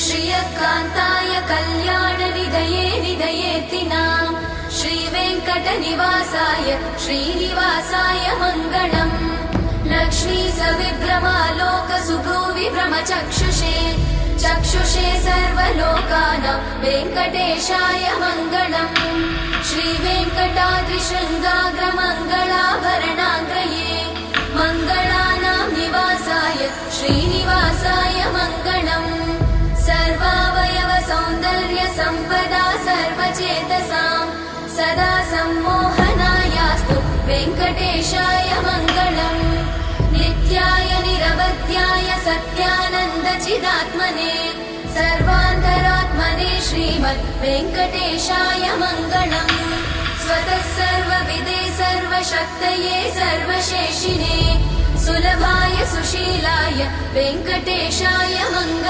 श्रियकान्ताय कल्याणनिधये निधयेतिनाम् श्रीवेङ्कटनिवासाय श्रीनिवासाय मङ्गलम् लक्ष्मी सविभ्रमालोकसुभ्रूविभ्रमचक्षुषे चक्षुषे सर्वलोकानां वेङ्कटेशाय मङ्गलम् श्रीवेङ्कटाद्रिशृङ्गाग्रमङ्गलाभरणाग्रये मङ्गलानां निवासाय श्रीनिवासाय मङ्गलम् सर्वावयव सौन्दर्य सम्पदा सर्वचेतसां सदा सम्मोहनायास्तु वेङ्कटेशाय मङ्गलम् नित्याय निरवध्याय सत्यानन्दचिदात्मने सर्वान्तरात्मने श्रीमद् वेङ्कटेशाय मङ्गलम् स्वतः सर्वविदे सर्वशक्तये सर्वशेषिणे सुलभाय सुशीलाय वेङ्कटेशाय मङ्गलम्।